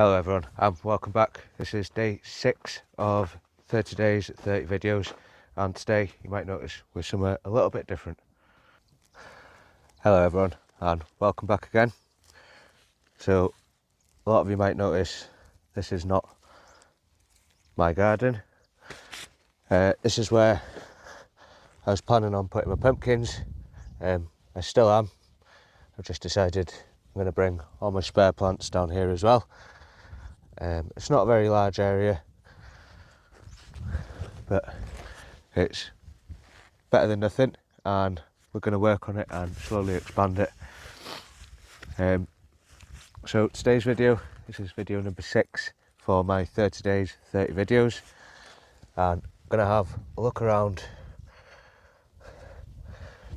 Hello everyone, and welcome back. This is day 6 of 30 days, 30 videos, and today you might notice we're somewhere a little bit different. Hello everyone, and welcome back again. So a lot of you might notice this is not my garden. This is where I was planning on putting my pumpkins. I still am. I've just decided I'm going to bring all my spare plants down here as well. It's not a very large area, but it's better than nothing, and we're going to work on it and slowly expand it. So today's video, this is video number 6 for my 30 days 30 videos, and I'm going to have a look around,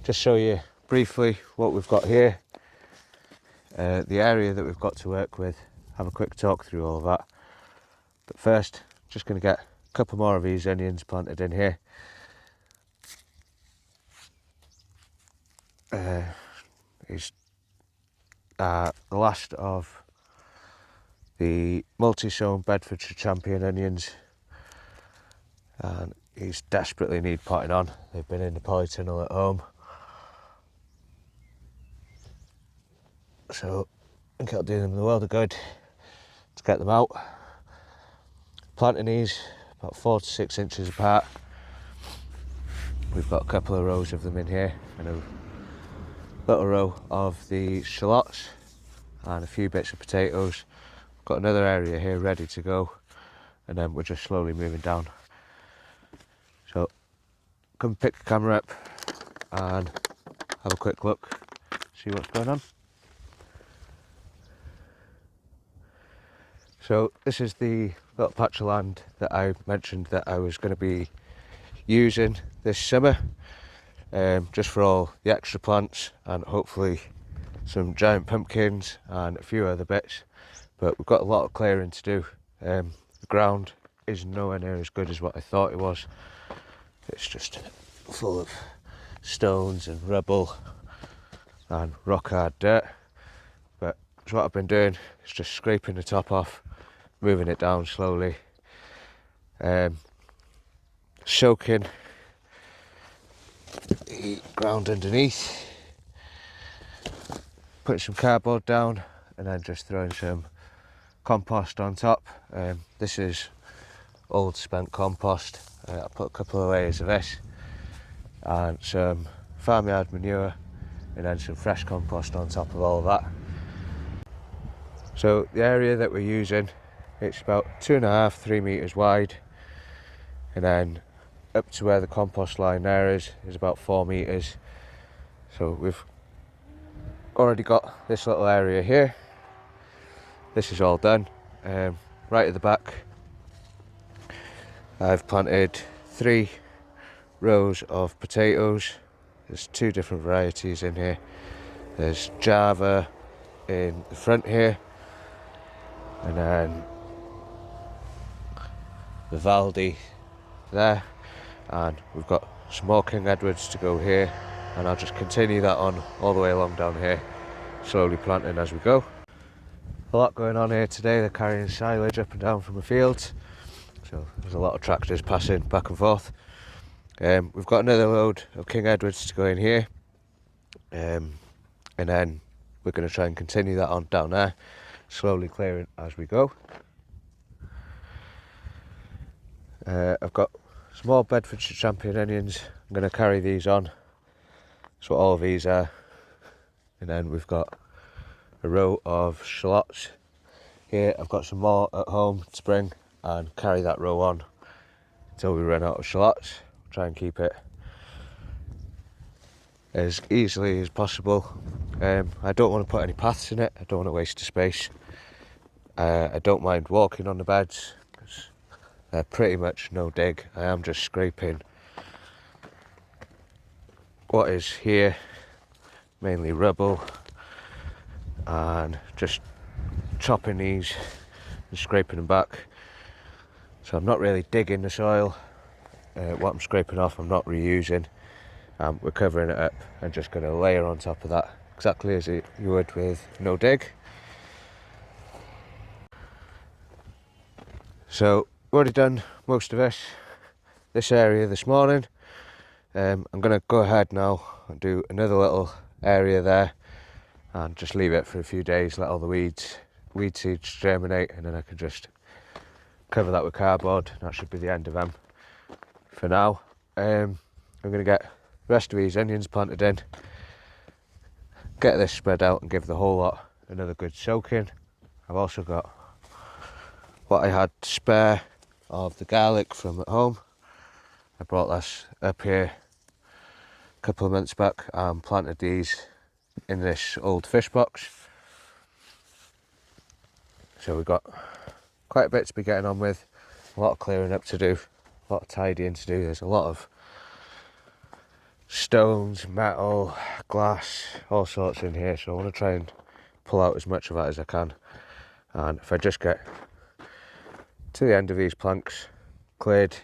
just show you briefly what we've got here, the area that we've got to work with, have a quick talk through all of that. But first, just going to get a couple more of these onions planted in here. These are the last of the multi-sown Bedfordshire champion onions, and these desperately need potting on. They've been in the polytunnel at home, so I think it'll do them the world of good to get them out. Planting these about 4 to 6 inches apart. We've got a couple of rows of them in here, and a little row of the shallots and a few bits of potatoes. Got another area here ready to go, and then we're just slowly moving down. So come pick the camera up and have a quick look, see what's going on. So this is the little patch of land that I mentioned that I was going to be using this summer, just for all the extra plants and hopefully some giant pumpkins and a few other bits. But we've got a lot of clearing to do. The ground is nowhere near as good as what I thought it was. It's just full of stones and rubble and rock hard dirt. But what I've been doing is just scraping the top off, moving it down slowly, soaking the ground underneath, putting some cardboard down, and then just throwing some compost on top. This is old spent compost. I put a couple of layers of this and some farmyard manure, and then some fresh compost on top of all of that. So the area that we're using, it's about 2.5–3 meters wide, and then up to where the compost line there is about 4 meters. So we've already got this little area here. This is all done. Right at the back, I've planted 3 rows of potatoes. There's 2 different varieties in here. There's Java in the front here, and then the Valdi there, and we've got some more King Edwards to go here, and I'll just continue that on all the way along down here, slowly planting as we go. A lot going on here today. They're carrying silage up and down from the fields, so there's a lot of tractors passing back and forth. We've got another load of King Edwards to go in here, and then we're going to try and continue that on down there, slowly clearing as we go. I've got some more Bedfordshire champion onions. I'm going to carry these on. That's what all of these are. And then we've got a row of shallots here. I've got some more at home to bring and carry that row on until we run out of shallots. Try and keep it as easily as possible. I don't want to put any paths in it. I don't want to waste the space. I don't mind walking on the beds because they're pretty much no dig. I am just scraping what is here, mainly rubble, and just chopping these and scraping them back. So I'm not really digging the soil. What I'm scraping off, I'm not reusing. We're covering it up and just going to layer on top of that, exactly as you would with no dig. So already done most of this area this morning. I'm going to go ahead now and do another little area there and just leave it for a few days, let all the weed seeds germinate, and then I can just cover that with cardboard. That should be the end of them for now. I'm going to get the rest of these onions planted in, get this spread out and give the whole lot another good soaking. I've also got what I had spare of the garlic from at home. I brought this up here a couple of months back and planted these in this old fish box. So we've got quite a bit to be getting on with, a lot of clearing up to do, a lot of tidying to do. There's a lot of stones, metal, glass, all sorts in here, so I want to try and pull out as much of that as I can. And if I just get to the end of these planks cleared,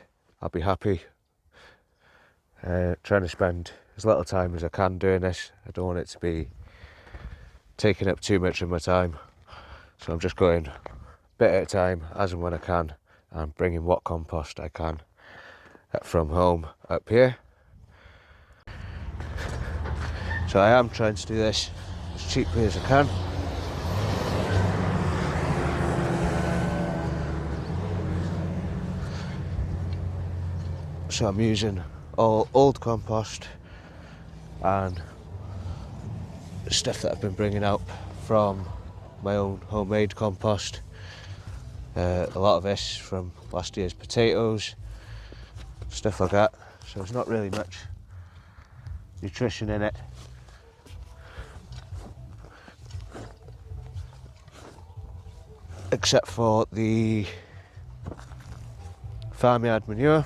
I'll be happy. Trying to spend as little time as I can doing this. I don't want it to be taking up too much of my time, so I'm just going a bit at a time as and when I can, and bringing what compost I can from home up here. So I am trying to do this as cheaply as I can. So I'm using all old compost and stuff that I've been bringing out from my own homemade compost. A lot of this from last year's potatoes, stuff like that. So there's not really much nutrition in it. Except for the farmyard manure.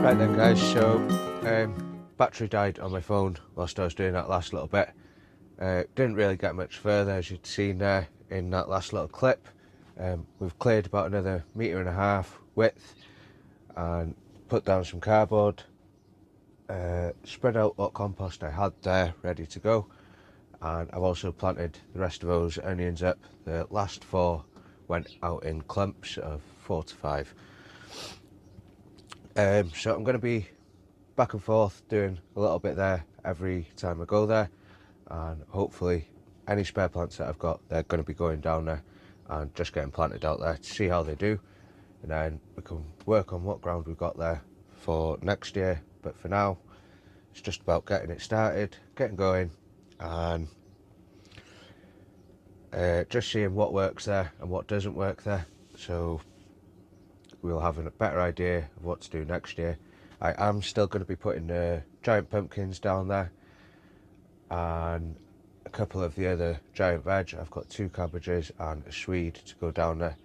Right then guys, so battery died on my phone whilst I was doing that last little bit. Didn't really get much further, as you'd seen there in that last little clip. We've cleared about another 1.5 meters width and put down some cardboard, spread out what compost I had there ready to go, and I've also planted the rest of those onions up. The last 4 went out in clumps of 4 to 5. So I'm going to be back and forth doing a little bit there every time I go there, and hopefully any spare plants that I've got, they're going to be going down there and just getting planted out there to see how they do, and then we can work on what ground we've got there for next year. But for now, it's just about getting it started, getting going, and just seeing what works there and what doesn't work there, so we'll have a better idea of what to do next year. I am still going to be putting giant pumpkins down there and a couple of the other giant veg. I've got 2 cabbages and a swede to go down there.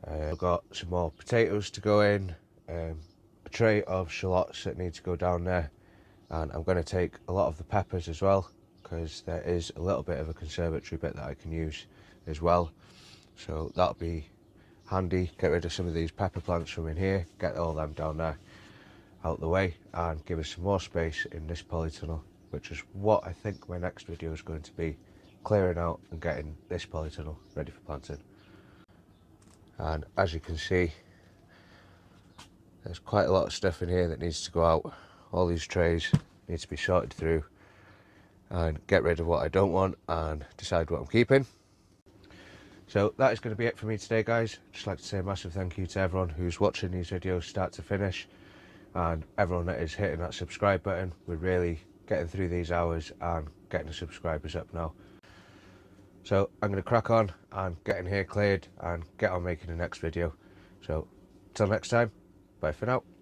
I've got some more potatoes to go in, a tray of shallots that need to go down there, and I'm going to take a lot of the peppers as well, because there is a little bit of a conservatory bit that I can use as well, so that'll be handy. Get rid of some of these pepper plants from in here, get all them down there, out the way and give us some more space in this polytunnel, which is what I think my next video is going to be, clearing out and getting this polytunnel ready for planting. And as you can see, there's quite a lot of stuff in here that needs to go out. All these trays need to be sorted through and get rid of what I don't want and decide what I'm keeping. So that is going to be it for me today, guys. Just like to say a massive thank you to everyone who's watching these videos start to finish, and everyone that is hitting that subscribe button. We're really getting through these hours and getting the subscribers up now. So I'm going to crack on and get in here cleared and get on making the next video. So till next time, bye for now.